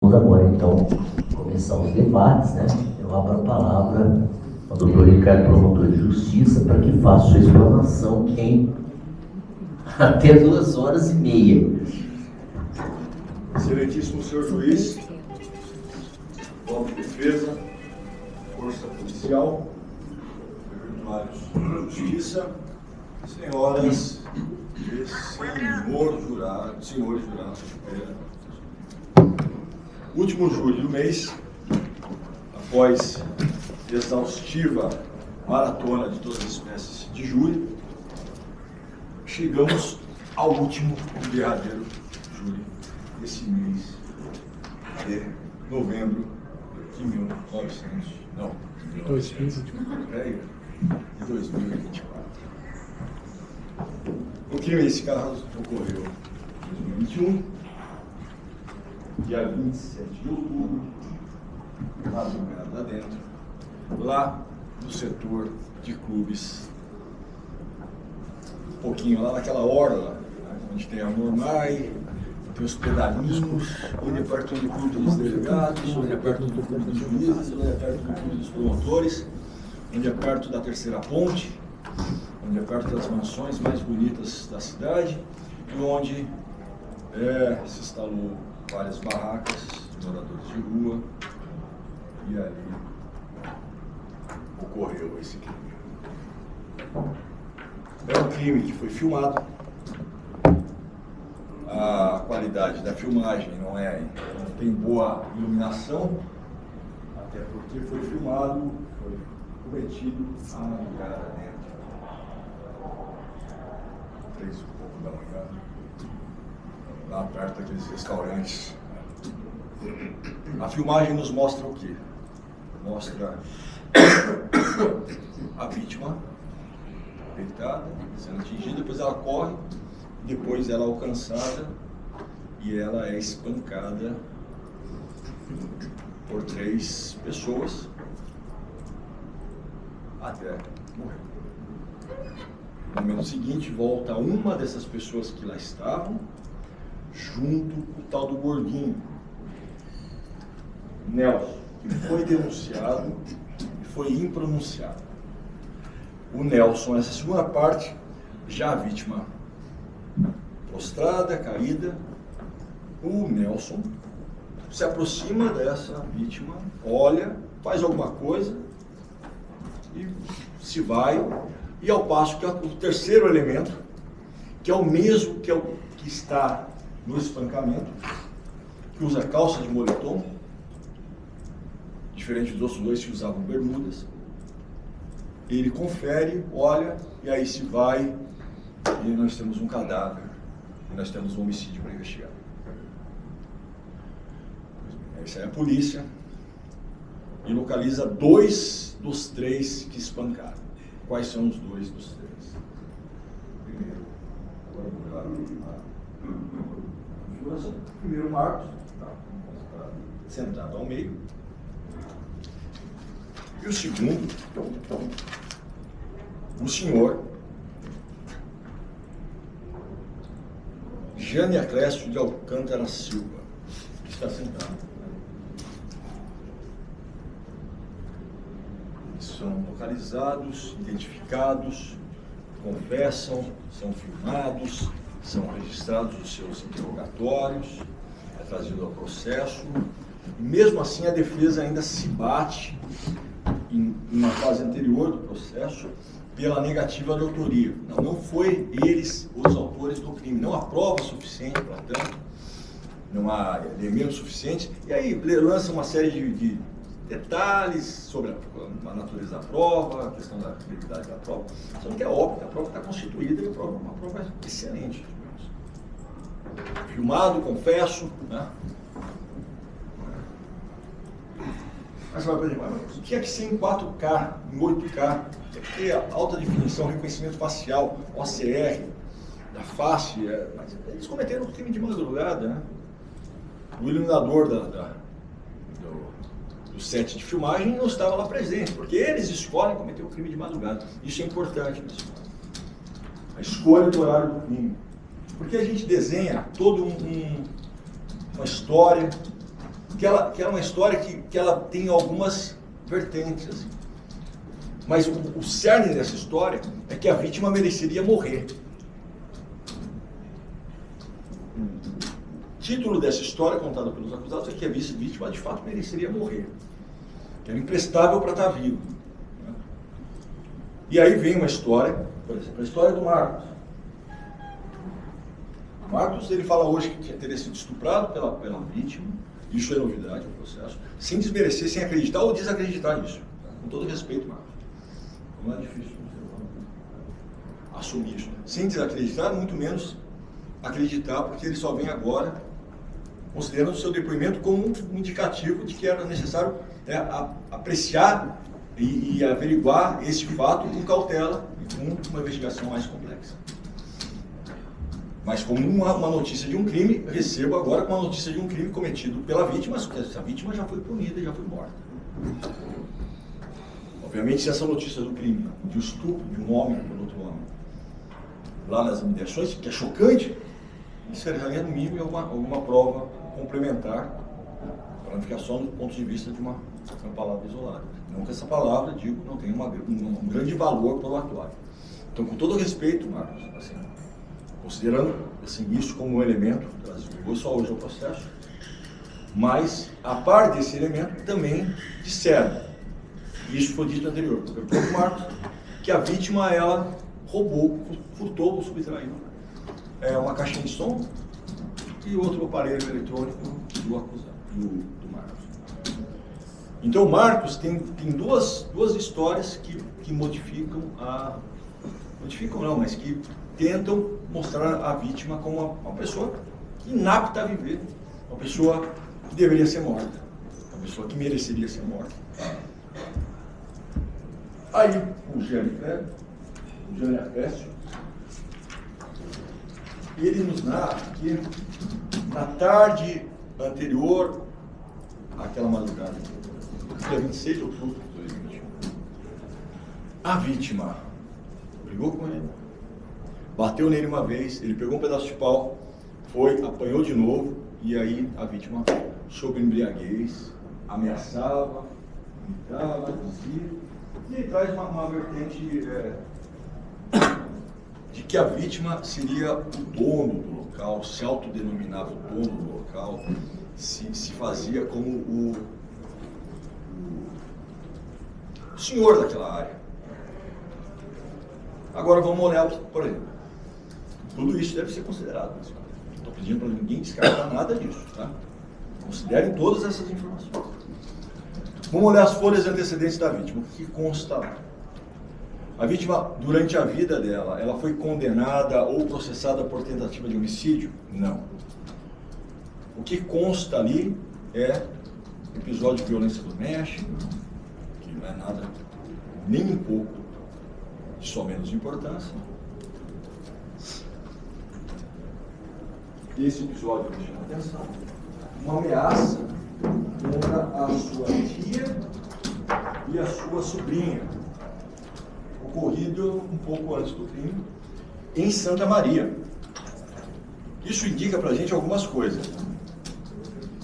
Vamos agora, então, começar os debates, né? Eu abro a palavra ao doutor Ricardo, promotor de justiça, para que faça sua explanação em até 2h30. Excelentíssimo senhor juiz, voto de defesa, força policial, eventuários da justiça, senhoras e senhores jurados. Último júri do mês, após exaustiva maratona de todas as espécies de júri, chegamos ao último e derradeiro júri desse mês de novembro de 2024. O crime nesse caso ocorreu em 2021, dia 27 de outubro, madrugada dentro, lá no setor de clubes, um pouquinho lá naquela orla, onde tem a Normai, tem os pedalinhos, onde é perto do clube dos delegados, onde é perto do clube dos juízes, onde é perto do clube dos promotores, onde é perto da Terceira Ponte, onde é perto das mansões mais bonitas da cidade, e onde se instalou várias barracas de moradores de rua, e ali ocorreu esse crime. É um crime que foi filmado. A qualidade da filmagem não tem boa iluminação, até porque foi filmado, foi cometido à madrugada dentro. 3 e pouco da manhã, lá perto daqueles restaurantes. A filmagem nos mostra o quê? Mostra a vítima deitada, sendo atingida, depois ela corre, depois ela é alcançada e ela é espancada por 3 pessoas até morrer. No momento seguinte, volta uma dessas pessoas que lá estavam, junto com o tal do gordinho, Nelson, que foi denunciado e foi impronunciado. O Nelson, essa segunda parte, já a vítima prostrada, caída, o Nelson se aproxima dessa vítima, olha, faz alguma coisa e se vai, e ao passo que o terceiro elemento, que é o mesmo que está no espancamento, que usa calça de moletom, diferente dos outros 2 que usavam bermudas, ele confere, olha, e aí se vai, e nós temos um cadáver, e nós temos um homicídio para investigar. Essa é a polícia, e localiza 2 dos 3 que espancaram. Quais são os 2 dos 3? Primeiro Marcos, sentado ao meio. E o segundo, o senhor Jane Aclésio de Alcântara Silva, que está sentado. Eles são localizados, identificados, confessam, são filmados, são registrados os seus interrogatórios, é trazido ao processo. E mesmo assim a defesa ainda se bate em uma fase anterior do processo pela negativa de autoria. Não foi eles os autores do crime, não há prova suficiente para tanto, não há elementos suficientes, e aí lança uma série de detalhes sobre a natureza da prova, a questão da credibilidade da prova, só que é óbvio que a prova está constituída e a prova é uma prova excelente. Filmado, confesso, né? Mas vai para tinha que ser em 4K, em 8K, tinha que ter alta definição, reconhecimento facial, OCR, da face, mas eles cometeram um crime de madrugada, né? O iluminador do set de filmagem não estava lá presente, porque eles escolhem cometer o crime de madrugada. Isso é importante, pessoal. A escolha do horário do crime. Porque a gente desenha toda uma história, que ela é uma história que ela tem algumas vertentes, assim. Mas o cerne dessa história é que a vítima mereceria morrer. O título dessa história contada pelos acusados é que a vítima de fato mereceria morrer, que era imprestável para estar vivo. E aí vem uma história, por exemplo, a história do Marcos. Marcos, ele fala hoje que teria sido estuprado pela vítima, isso é novidade no processo, sem desmerecer, sem acreditar ou desacreditar nisso. Com todo respeito, Marcos. Não é difícil assumir isso. Sem desacreditar, muito menos acreditar, porque ele só vem agora considerando o seu depoimento como um indicativo de que era necessário apreciar e averiguar esse fato com cautela e com uma investigação mais complexa. Mas como uma notícia de um crime, recebo agora com a notícia de um crime cometido pela vítima, essa vítima já foi punida e já foi morta. Obviamente, se essa notícia do crime, de um estupro de um homem por outro homem, lá nas imediações, que é chocante, isso seria no mínimo alguma prova complementar, para não ficar só do ponto de vista de uma palavra isolada. Não que essa palavra, digo, não tenha um grande valor probatório. Então, com todo respeito, Marcos, assim, considerando assim, isso como um elemento, trazido só hoje ao processo, mas, a par desse elemento, também disseram, e isso foi dito anterior, pelo próprio Marcos, que a vítima, ela roubou, furtou ou subtraiu uma caixinha de som e outro aparelho eletrônico do acusado, do Marcos. Então, o Marcos tem duas histórias que modificam mas que tentam mostrar a vítima como uma pessoa inapta a viver, uma pessoa que deveria ser morta, uma pessoa que mereceria ser morta. Aí, o Jânio Acécio, ele nos narra que na tarde anterior àquela madrugada, dia 26 de outubro de 2021, a vítima brigou com ele, bateu nele uma vez, ele pegou um pedaço de pau, apanhou de novo, e aí a vítima, sob embriaguez, ameaçava, gritava, dizia, e ele traz uma vertente de que a vítima seria o dono do local, se autodenominava o dono do local, se fazia como o senhor daquela área. Agora vamos olhar, por exemplo, tudo isso deve ser considerado. Não estou pedindo para ninguém descartar nada disso, tá? Considerem todas essas informações. Vamos olhar as folhas antecedentes da vítima, o que consta lá. A vítima, durante a vida dela, ela foi condenada ou processada por tentativa de homicídio? Não. O que consta ali é episódio de violência doméstica, que não é nada, nem um pouco, de só menos importância. Esse episódio me chama a atenção. Uma ameaça contra a sua tia e a sua sobrinha, ocorrido um pouco antes do crime, em Santa Maria. Isso indica para a gente algumas coisas.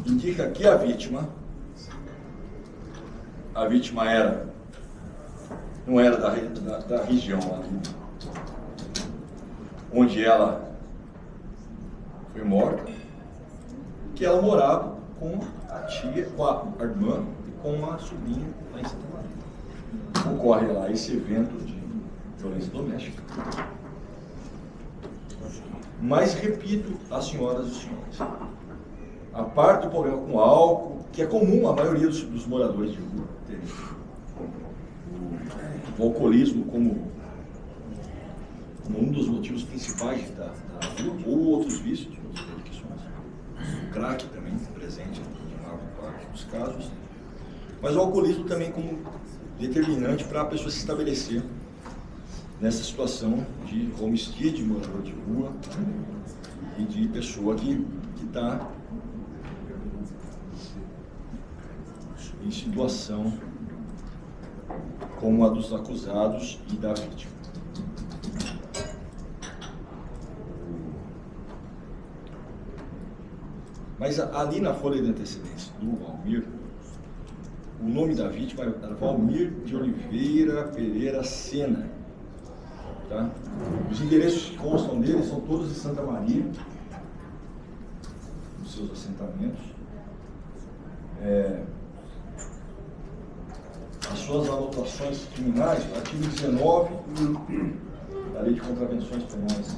Indica que a vítima não era da região ali, onde ela foi morta, que ela morava com a tia, com a irmã e com a sobrinha lá em Santa Maria. Ocorre lá esse evento de violência doméstica. Mas repito às senhoras e senhores, a parte do problema com álcool, que é comum a maioria dos moradores de rua terem o alcoolismo como um dos motivos principais da rua, ou outros vícios, outras adicções. O crack também presente em maior parte dos casos, mas o alcoolismo também como determinante para a pessoa se estabelecer nessa situação de homicídio, de morador de rua e de pessoa que está em situação como a dos acusados e da vítima. Mas ali na folha de antecedentes do Valmir, o nome da vítima era Valmir de Oliveira Pereira Sena. Tá? Os endereços que constam dele são todos em Santa Maria, nos seus assentamentos. As suas anotações criminais, artigo 19 da Lei de Contravenções Penais